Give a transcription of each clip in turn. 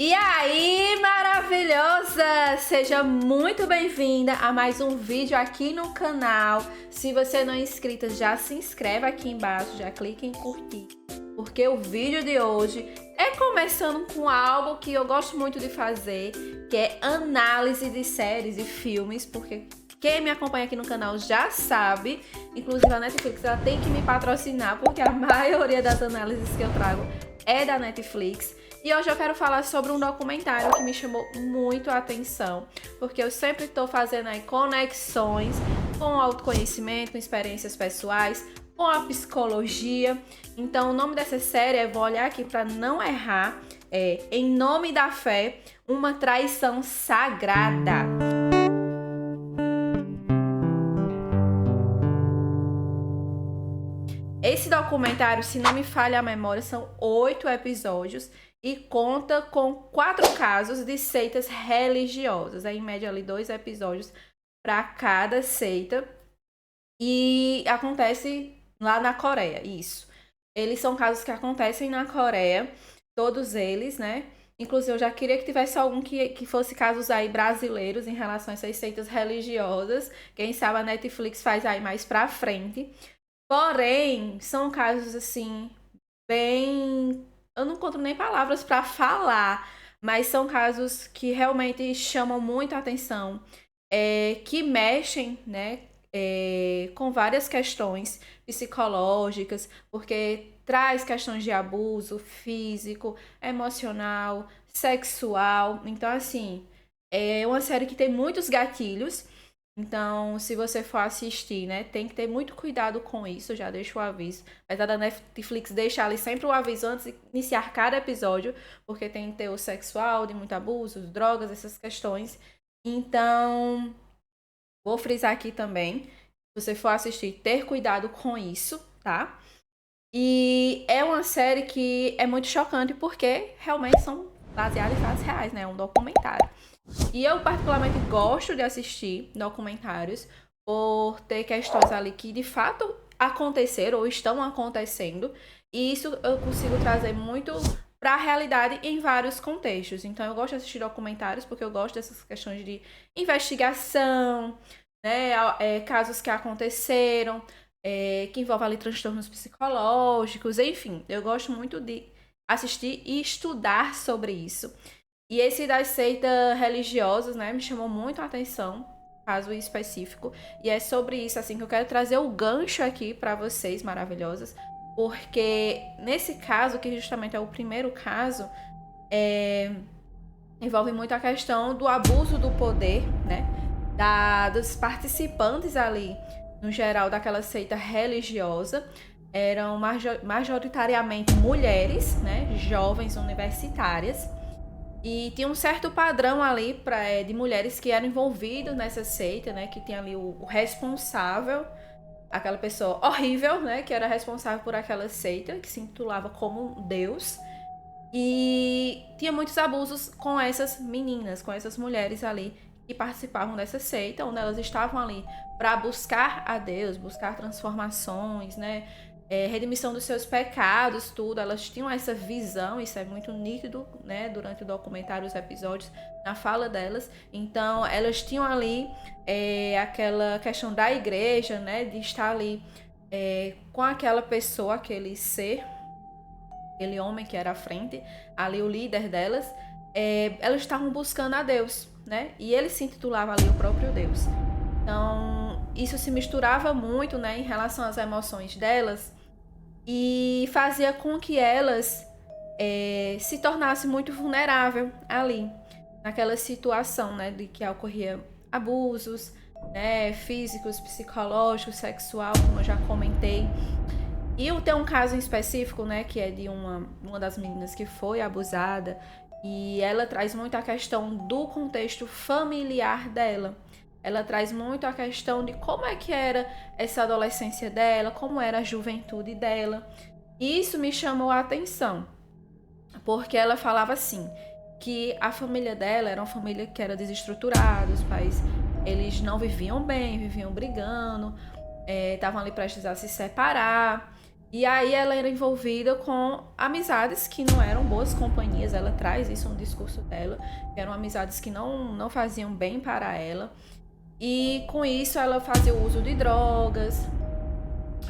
E aí, maravilhosa! Seja muito bem-vinda a mais um vídeo aqui no canal. Se você não é inscrita, já se inscreve aqui embaixo, já clica em curtir, porque o vídeo de hoje é começando com algo que eu gosto muito de fazer, que é análise de séries e filmes, porque quem me acompanha aqui no canal já sabe, inclusive a Netflix ela tem que me patrocinar, porque a maioria das análises que eu trago é da Netflix. E hoje eu quero falar sobre um documentário que me chamou muito a atenção, porque eu sempre estou fazendo aí conexões com o autoconhecimento, com experiências pessoais, com a psicologia. Então o nome dessa série, vou olhar aqui para não errar, é Em Nome da Fé, uma traição sagrada. Esse documentário, se não me falha a memória, são 8 episódios e conta com 4 casos de seitas religiosas. Em média, ali 2 episódios para cada seita. E acontece lá na Coreia, isso. Eles são casos que acontecem na Coreia, todos eles, né? Inclusive, eu já queria que tivesse algum que fosse casos aí brasileiros em relação a essas seitas religiosas. Quem sabe a Netflix faz aí mais pra frente. Porém, são casos assim, bem. Eu não encontro nem palavras para falar, mas são casos que realmente chamam muita atenção, que mexem, né, com várias questões psicológicas, porque traz questões de abuso físico, emocional, sexual. Então, assim, é uma série que tem muitos gatilhos. Então, se você for assistir, né, tem que ter muito cuidado com isso, já deixo o aviso. Apesar da Netflix deixar ali sempre o aviso antes de iniciar cada episódio, porque tem teor sexual, de muito abuso, drogas, essas questões. Então, vou frisar aqui também, se você for assistir, ter cuidado com isso, tá? E é uma série que é muito chocante, porque realmente são baseadas em fatos reais, né? É um documentário. E eu particularmente gosto de assistir documentários por ter questões ali que de fato aconteceram ou estão acontecendo. E isso eu consigo trazer muito para a realidade em vários contextos. Então eu gosto de assistir documentários porque eu gosto dessas questões de investigação, né, casos que aconteceram, que envolvem ali transtornos psicológicos, enfim. Eu gosto muito de assistir e estudar sobre isso. E esse das seitas religiosas, né, me chamou muito a atenção, caso específico. E é sobre isso, assim, que eu quero trazer o gancho aqui para vocês, maravilhosas. Porque nesse caso, que justamente é o primeiro caso, envolve muito a questão do abuso do poder, né, dos participantes ali, no geral, daquela seita religiosa. Eram majoritariamente mulheres, né, jovens universitárias. E tinha um certo padrão ali de mulheres que eram envolvidas nessa seita, né? Que tinha ali o responsável, aquela pessoa horrível, né? Que era responsável por aquela seita, que se intitulava como Deus. E tinha muitos abusos com essas meninas, com essas mulheres ali que participavam dessa seita, onde elas estavam ali para buscar a Deus, buscar transformações, né? Redimissão dos seus pecados, tudo. Elas tinham essa visão, isso é muito nítido, né? Durante o documentário, os episódios, na fala delas. Então, elas tinham ali aquela questão da igreja, né? De estar ali com aquela pessoa, aquele ser, aquele homem que era à frente, ali o líder delas. Elas estavam buscando a Deus, né? E ele se intitulava ali o próprio Deus. Então, isso se misturava muito, né, em relação às emoções delas e fazia com que elas se tornassem muito vulnerável ali, naquela situação, né, de que ocorria abusos, né, físicos, psicológicos, sexual, como eu já comentei. E tem um caso em específico, né, que é de uma das meninas que foi abusada, e ela traz muito a questão do contexto familiar dela. Ela traz muito a questão de como é que era essa adolescência dela, como era a juventude dela. E isso me chamou a atenção, porque ela falava assim, que a família dela era uma família que era desestruturada, os pais, eles não viviam bem, viviam brigando, estavam ali prestes a se separar. E aí ela era envolvida com amizades que não eram boas companhias. Ela traz isso no discurso dela, que eram amizades que não faziam bem para ela. E com isso ela fazia o uso de drogas,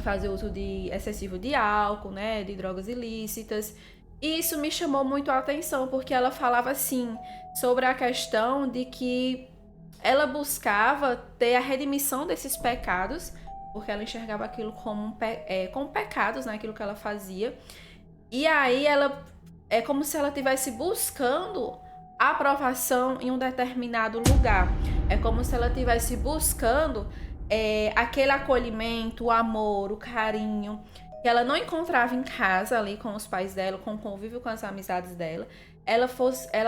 fazia uso de excessivo de álcool, né, de drogas ilícitas. E isso me chamou muito a atenção, porque ela falava assim sobre a questão de que ela buscava ter a redimissão desses pecados, porque ela enxergava aquilo como pecados, né, aquilo que ela fazia. E aí ela é como se ela estivesse buscando aprovação em um determinado lugar. É como se ela estivesse buscando aquele acolhimento, o amor, o carinho que ela não encontrava em casa ali com os pais dela, com o convívio com as amizades dela. Ela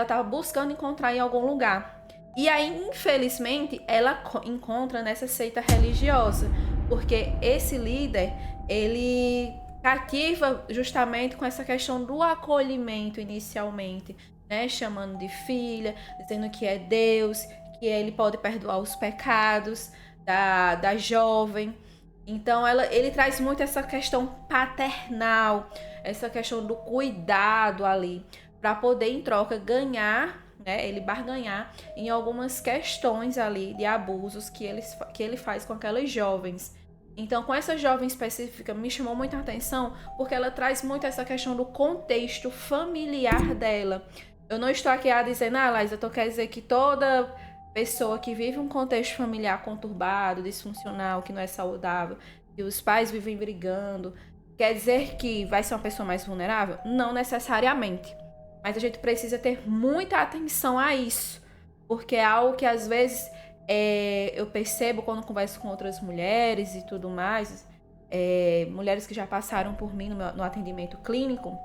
estava buscando encontrar em algum lugar. E aí, infelizmente, ela encontra nessa seita religiosa, porque esse líder, ele cativa justamente com essa questão do acolhimento inicialmente, né? Chamando de filha, dizendo que é Deus, que ele pode perdoar os pecados da jovem. Então ele traz muito essa questão paternal, essa questão do cuidado ali, para poder em troca ganhar, né? Ele barganhar em algumas questões ali de abusos que ele faz com aquelas jovens. Então, com essa jovem específica, me chamou muita atenção porque ela traz muito essa questão do contexto familiar dela. Eu não estou aqui a dizer, Laísa, tu quer dizer que toda pessoa que vive um contexto familiar conturbado, disfuncional, que não é saudável, que os pais vivem brigando, quer dizer que vai ser uma pessoa mais vulnerável? Não necessariamente. Mas a gente precisa ter muita atenção a isso, porque é algo que às vezes eu percebo quando converso com outras mulheres e tudo mais, mulheres que já passaram por mim no atendimento clínico,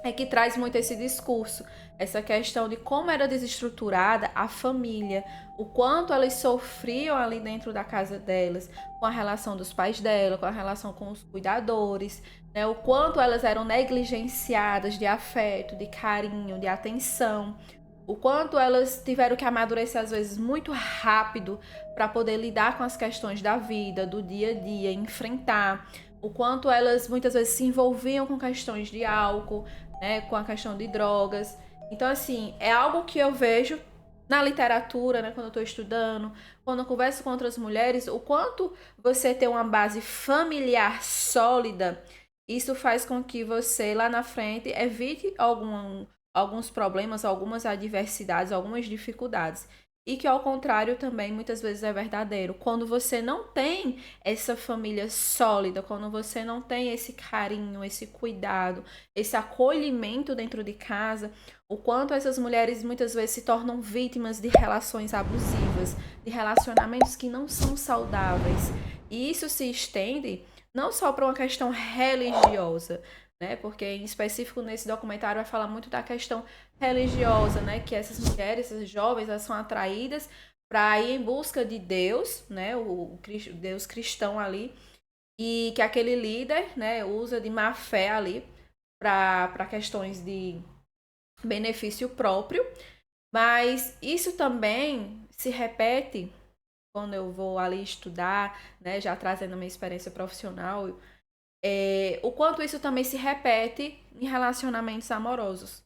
é que traz muito esse discurso, essa questão de como era desestruturada a família, o quanto elas sofriam ali dentro da casa delas, com a relação dos pais dela, com a relação com os cuidadores, né? O quanto elas eram negligenciadas de afeto, de carinho, de atenção, o quanto elas tiveram que amadurecer às vezes muito rápido para poder lidar com as questões da vida, do dia a dia, enfrentar, o quanto elas muitas vezes se envolviam com questões de álcool, né, com a questão de drogas. Então, assim, é algo que eu vejo na literatura, né, quando eu estou estudando, quando eu converso com outras mulheres, o quanto você ter uma base familiar sólida, isso faz com que você, lá na frente, evite alguns problemas, algumas adversidades, algumas dificuldades. E que, ao contrário, também muitas vezes é verdadeiro. Quando você não tem essa família sólida, quando você não tem esse carinho, esse cuidado, esse acolhimento dentro de casa, o quanto essas mulheres muitas vezes se tornam vítimas de relações abusivas, de relacionamentos que não são saudáveis. E isso se estende não só para uma questão religiosa, né? Porque em específico nesse documentário vai falar muito da questão religiosa, né? Que essas mulheres, essas jovens, elas são atraídas para ir em busca de Deus, né? O Deus cristão ali, e que aquele líder, né, usa de má fé ali para questões de benefício próprio. Mas isso também se repete quando eu vou ali estudar, né, já trazendo a minha experiência profissional, o quanto isso também se repete em relacionamentos amorosos.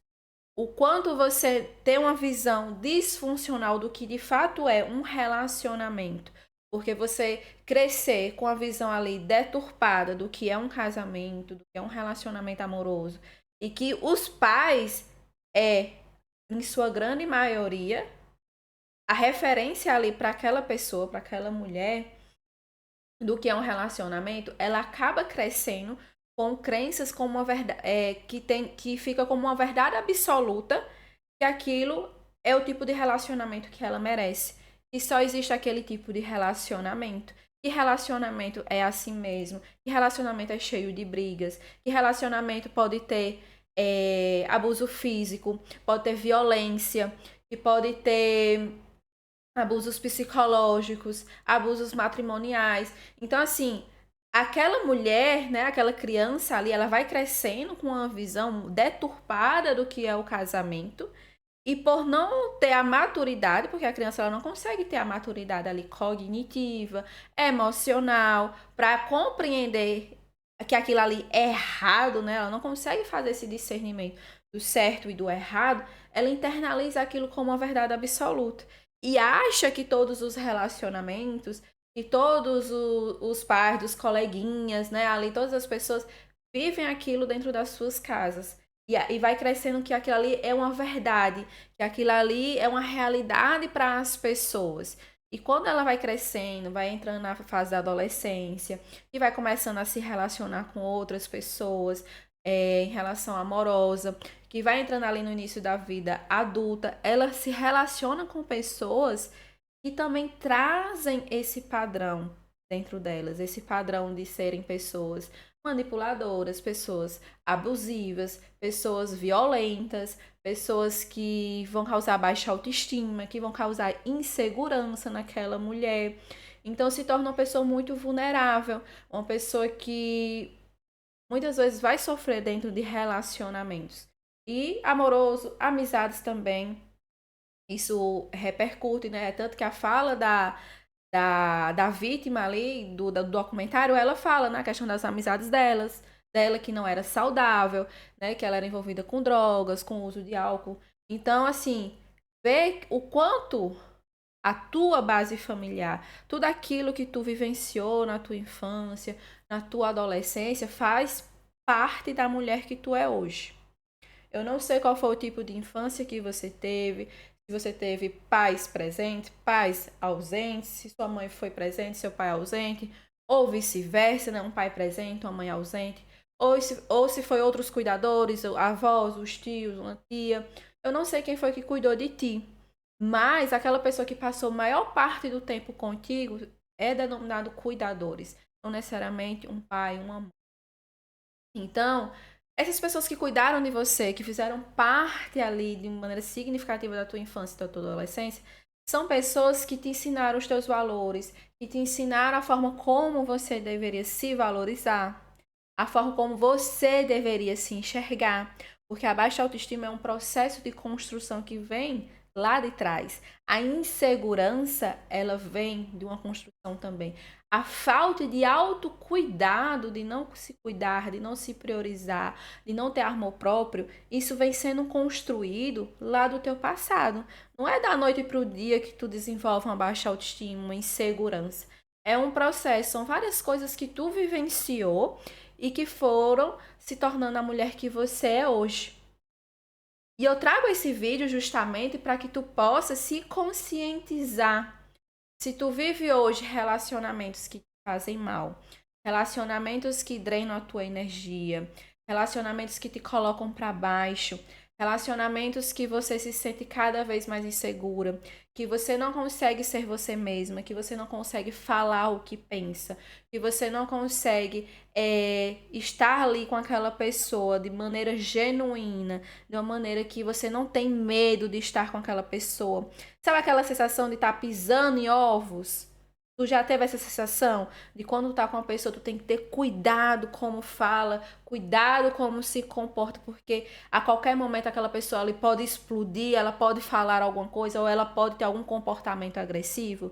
O quanto você tem uma visão disfuncional do que de fato é um relacionamento. Porque você crescer com a visão ali deturpada do que é um casamento, do que é um relacionamento amoroso, e que os pais em sua grande maioria, a referência ali para aquela pessoa, para aquela mulher, do que é um relacionamento, ela acaba crescendo com crenças como uma verdade, que fica como uma verdade absoluta que aquilo é o tipo de relacionamento que ela merece. E só existe aquele tipo de relacionamento. Que relacionamento é assim mesmo? Que relacionamento é cheio de brigas? Que relacionamento pode ter abuso físico? Pode ter violência? Que pode ter abusos psicológicos, abusos matrimoniais. Então, assim, aquela mulher, né, aquela criança ali, ela vai crescendo com uma visão deturpada do que é o casamento. E por não ter a maturidade, porque a criança ela não consegue ter a maturidade ali cognitiva, emocional, para compreender que aquilo ali é errado, né? Ela não consegue fazer esse discernimento do certo e do errado, ela internaliza aquilo como uma verdade absoluta. E acha que todos os relacionamentos, e todos os pais, dos coleguinhas, né? Ali, todas as pessoas vivem aquilo dentro das suas casas. E vai crescendo que aquilo ali é uma verdade, que aquilo ali é uma realidade para as pessoas. E quando ela vai crescendo, vai entrando na fase da adolescência e vai começando a se relacionar com outras pessoas em relação amorosa, que vai entrando ali no início da vida adulta, ela se relaciona com pessoas que também trazem esse padrão dentro delas, esse padrão de serem pessoas manipuladoras, pessoas abusivas, pessoas violentas, pessoas que vão causar baixa autoestima, que vão causar insegurança naquela mulher. Então se torna uma pessoa muito vulnerável, uma pessoa que muitas vezes vai sofrer dentro de relacionamentos. E amoroso, amizades também, isso repercute, né? Tanto que a fala da vítima ali, do documentário, ela fala na questão das amizades dela que não era saudável, né? Que ela era envolvida com drogas, com uso de álcool. Então, assim, ver o quanto a tua base familiar, tudo aquilo que tu vivenciou na tua infância, na tua adolescência, faz parte da mulher que tu é hoje. Eu não sei qual foi o tipo de infância que você teve, se você teve pais presentes, pais ausentes, se sua mãe foi presente, seu pai ausente, ou vice-versa, né? Um pai presente, uma mãe ausente, ou se foi outros cuidadores, avós, os tios, uma tia. Eu não sei quem foi que cuidou de ti, mas aquela pessoa que passou a maior parte do tempo contigo é denominado cuidadores, não necessariamente um pai, uma mãe. Então, essas pessoas que cuidaram de você, que fizeram parte ali de uma maneira significativa da tua infância e da tua adolescência, são pessoas que te ensinaram os teus valores, que te ensinaram a forma como você deveria se valorizar, a forma como você deveria se enxergar, porque a baixa autoestima é um processo de construção que vem lá de trás. A insegurança, ela vem de uma construção também. A falta de autocuidado, de não se cuidar, de não se priorizar, de não ter amor próprio, isso vem sendo construído lá do teu passado. Não é da noite para o dia que tu desenvolve uma baixa autoestima, uma insegurança. É um processo, são várias coisas que tu vivenciou e que foram se tornando a mulher que você é hoje. E eu trago esse vídeo justamente para que tu possa se conscientizar. Se tu vive hoje relacionamentos que te fazem mal, relacionamentos que drenam a tua energia, relacionamentos que te colocam para baixo, relacionamentos que você se sente cada vez mais insegura, que você não consegue ser você mesma, que você não consegue falar o que pensa, que você não consegue estar ali com aquela pessoa de maneira genuína, de uma maneira que você não tem medo de estar com aquela pessoa. Sabe aquela sensação de estar pisando em ovos? Tu já teve essa sensação de quando tu tá com uma pessoa, tu tem que ter cuidado como fala, cuidado como se comporta, porque a qualquer momento aquela pessoa ali pode explodir, ela pode falar alguma coisa ou ela pode ter algum comportamento agressivo.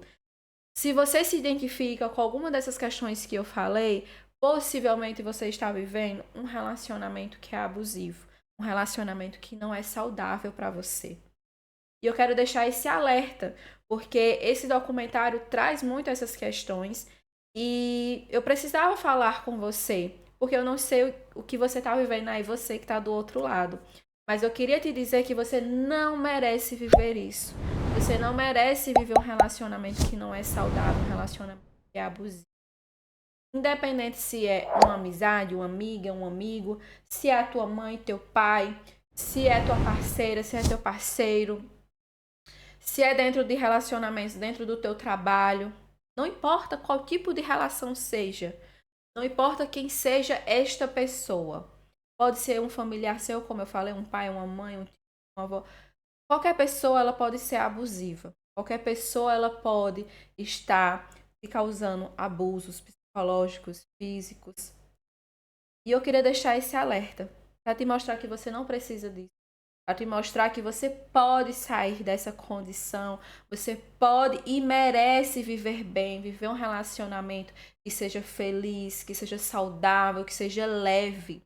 Se você se identifica com alguma dessas questões que eu falei, possivelmente você está vivendo um relacionamento que é abusivo, um relacionamento que não é saudável para você. E eu quero deixar esse alerta, porque esse documentário traz muito essas questões e eu precisava falar com você, porque eu não sei o que você está vivendo aí, você que está do outro lado. Mas eu queria te dizer que você não merece viver isso. Você não merece viver um relacionamento que não é saudável, um relacionamento que é abusivo. Independente se é uma amizade, uma amiga, um amigo, se é a tua mãe, teu pai, se é tua parceira, se é teu parceiro, se é dentro de relacionamentos, dentro do teu trabalho, não importa qual tipo de relação seja, não importa quem seja esta pessoa. Pode ser um familiar seu, como eu falei, um pai, uma mãe, um tio, uma avó. Qualquer pessoa ela pode ser abusiva. Qualquer pessoa ela pode estar te causando abusos psicológicos, físicos. E eu queria deixar esse alerta para te mostrar que você não precisa disso. para te mostrar que você pode sair dessa condição, você pode e merece viver bem, viver um relacionamento que seja feliz, que seja saudável, que seja leve.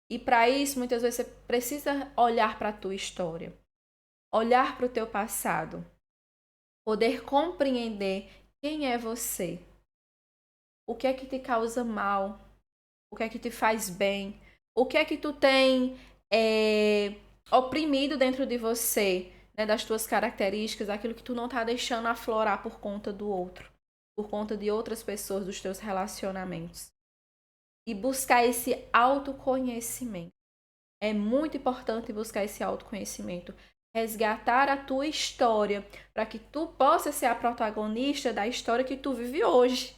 E para isso, muitas vezes, você precisa olhar para a tua história, olhar para o teu passado, poder compreender quem é você, o que é que te causa mal, o que é que te faz bem, o que é que tu tem oprimido dentro de você, né, das tuas características, aquilo que tu não tá deixando aflorar por conta do outro, por conta de outras pessoas, dos teus relacionamentos. E buscar esse autoconhecimento. É muito importante buscar esse autoconhecimento, resgatar a tua história, para que tu possa ser a protagonista da história que tu vive hoje.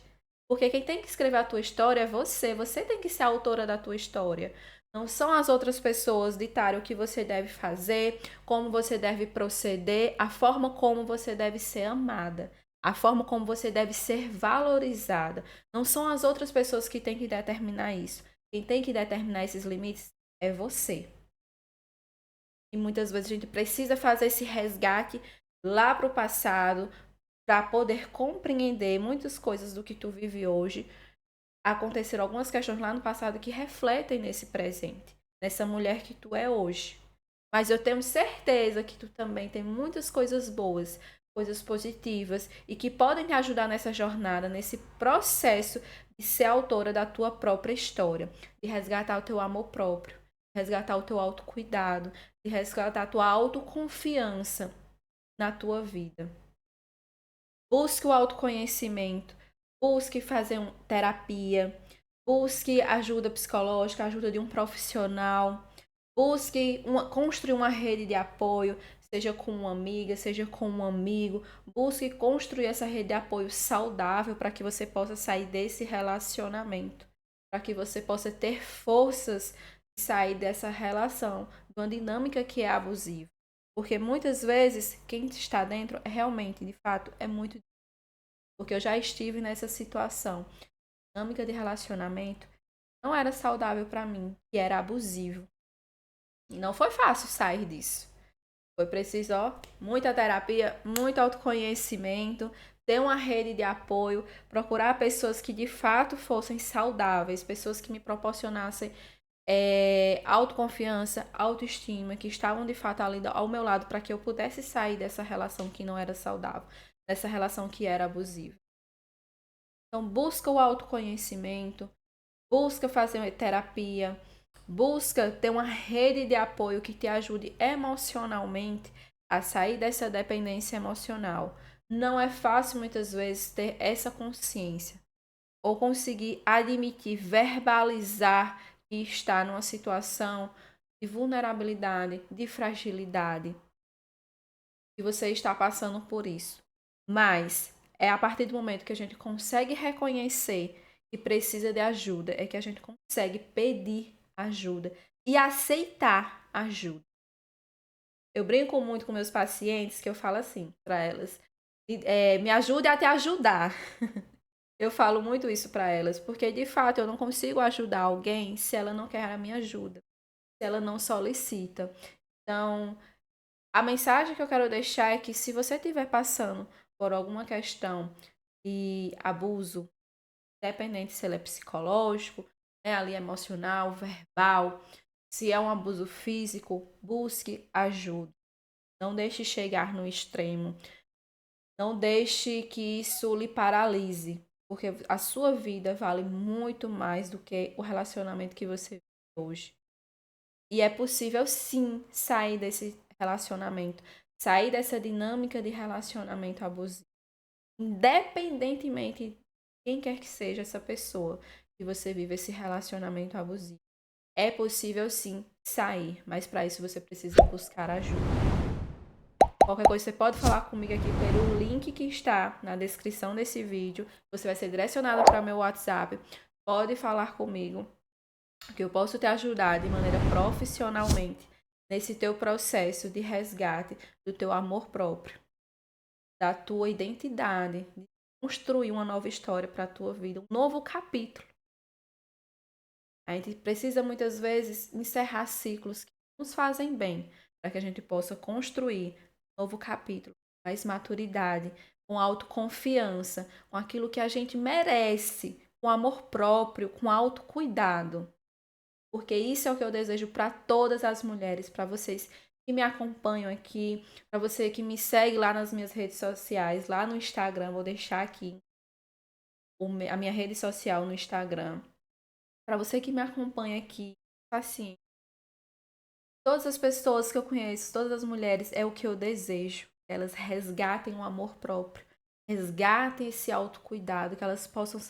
Porque quem tem que escrever a tua história é você. Você tem que ser a autora da tua história. Não são as outras pessoas ditarem o que você deve fazer, como você deve proceder, a forma como você deve ser amada, a forma como você deve ser valorizada. Não são as outras pessoas que têm que determinar isso. Quem tem que determinar esses limites é você. E muitas vezes a gente precisa fazer esse resgate lá para o passado para poder compreender muitas coisas do que tu vive hoje. Aconteceram algumas questões lá no passado que refletem nesse presente, nessa mulher que tu é hoje. Mas eu tenho certeza que tu também tem muitas coisas boas, coisas positivas e que podem te ajudar nessa jornada, nesse processo de ser autora da tua própria história, de resgatar o teu amor próprio, de resgatar o teu autocuidado, de resgatar a tua autoconfiança na tua vida. Busque o autoconhecimento, busque fazer terapia, busque ajuda psicológica, ajuda de um profissional, busque construir uma rede de apoio, seja com uma amiga, seja com um amigo. Busque construir essa rede de apoio saudável para que você possa sair desse relacionamento, para que você possa ter forças de sair dessa relação, de uma dinâmica que é abusiva. Porque muitas vezes quem está dentro realmente, de fato, é muito difícil. Porque eu já estive nessa situação. A dinâmica de relacionamento não era saudável para mim, que era abusivo. E não foi fácil sair disso. Foi preciso, muita terapia, muito autoconhecimento, ter uma rede de apoio, procurar pessoas que de fato fossem saudáveis, pessoas que me proporcionassem autoconfiança, autoestima, que estavam de fato ali ao meu lado para que eu pudesse sair dessa relação que não era saudável, dessa relação que era abusiva. Então, busca o autoconhecimento, busca fazer terapia, busca ter uma rede de apoio que te ajude emocionalmente a sair dessa dependência emocional. Não é fácil muitas vezes ter essa consciência ou conseguir admitir, verbalizar que está numa situação de vulnerabilidade, de fragilidade, que você está passando por isso. Mas é a partir do momento que a gente consegue reconhecer que precisa de ajuda, é que a gente consegue pedir ajuda e aceitar ajuda. Eu brinco muito com meus pacientes que eu falo assim para elas, me ajude a te ajudar. Eu falo muito isso para elas, porque de fato eu não consigo ajudar alguém se ela não quer a minha ajuda, se ela não solicita. Então, a mensagem que eu quero deixar é que se você estiver passando por alguma questão de abuso, independente se ele é psicológico, né, ali emocional, verbal, se é um abuso físico, busque ajuda. Não deixe chegar no extremo. Não deixe que isso lhe paralise, porque a sua vida vale muito mais do que o relacionamento que você vive hoje. E é possível sim sair desse relacionamento, sair dessa dinâmica de relacionamento abusivo. Independentemente de quem quer que seja essa pessoa que você vive esse relacionamento abusivo. É possível sim sair, mas para isso você precisa buscar ajuda. Qualquer coisa você pode falar comigo aqui pelo link que está na descrição desse vídeo. Você vai ser direcionado para o meu WhatsApp. Pode falar comigo, que eu posso te ajudar de maneira profissionalmente nesse teu processo de resgate do teu amor próprio, da tua identidade, de construir uma nova história para a tua vida, um novo capítulo. A gente precisa muitas vezes encerrar ciclos que nos fazem bem, para que a gente possa construir um novo capítulo, com mais maturidade, com autoconfiança, com aquilo que a gente merece, com amor próprio, com autocuidado. Porque isso é o que eu desejo para todas as mulheres, para vocês que me acompanham aqui, para você que me segue lá nas minhas redes sociais, lá no Instagram, vou deixar aqui a minha rede social no Instagram. Para você que me acompanha aqui, assim, todas as pessoas que eu conheço, todas as mulheres, é o que eu desejo. Elas resgatem o amor próprio, resgatem esse autocuidado, que elas possam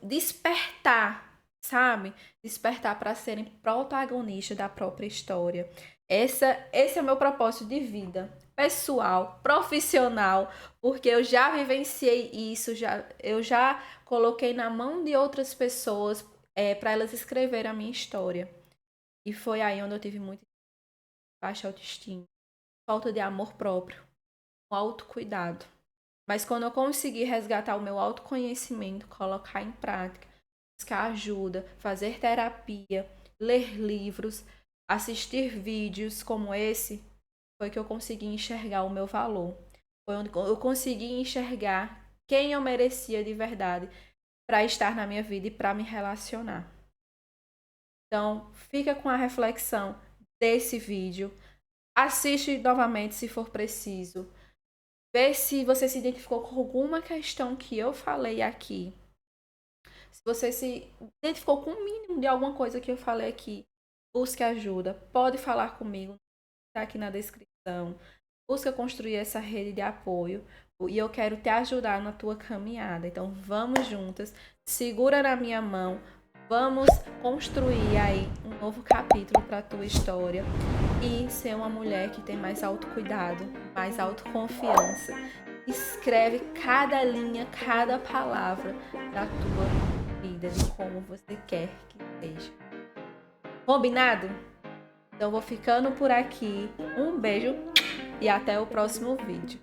despertar, sabe? Despertar para serem protagonistas da própria história. Esse é o meu propósito de vida, pessoal, profissional, porque eu já vivenciei isso, eu já coloquei na mão de outras pessoas para elas escreverem a minha história. E foi aí onde eu tive muito baixa autoestima, falta de amor próprio, autocuidado. Mas quando eu consegui resgatar o meu autoconhecimento, colocar em prática, buscar ajuda, fazer terapia, ler livros, assistir vídeos como esse, foi que eu consegui enxergar o meu valor. Foi onde eu consegui enxergar quem eu merecia de verdade para estar na minha vida e para me relacionar. Então, fica com a reflexão desse vídeo. Assiste novamente se for preciso. Vê se você se identificou com alguma questão que eu falei aqui. Se você se identificou com o mínimo de alguma coisa que eu falei aqui, busque ajuda. Pode falar comigo. Está aqui na descrição. Busca construir essa rede de apoio. E eu quero te ajudar na tua caminhada. Então, vamos juntas. Segura na minha mão. Vamos construir aí um novo capítulo para a tua história e ser uma mulher que tem mais autocuidado, mais autoconfiança. Escreve cada linha, cada palavra da tua vida, de como você quer que seja. Combinado? Então vou ficando por aqui. Um beijo e até o próximo vídeo.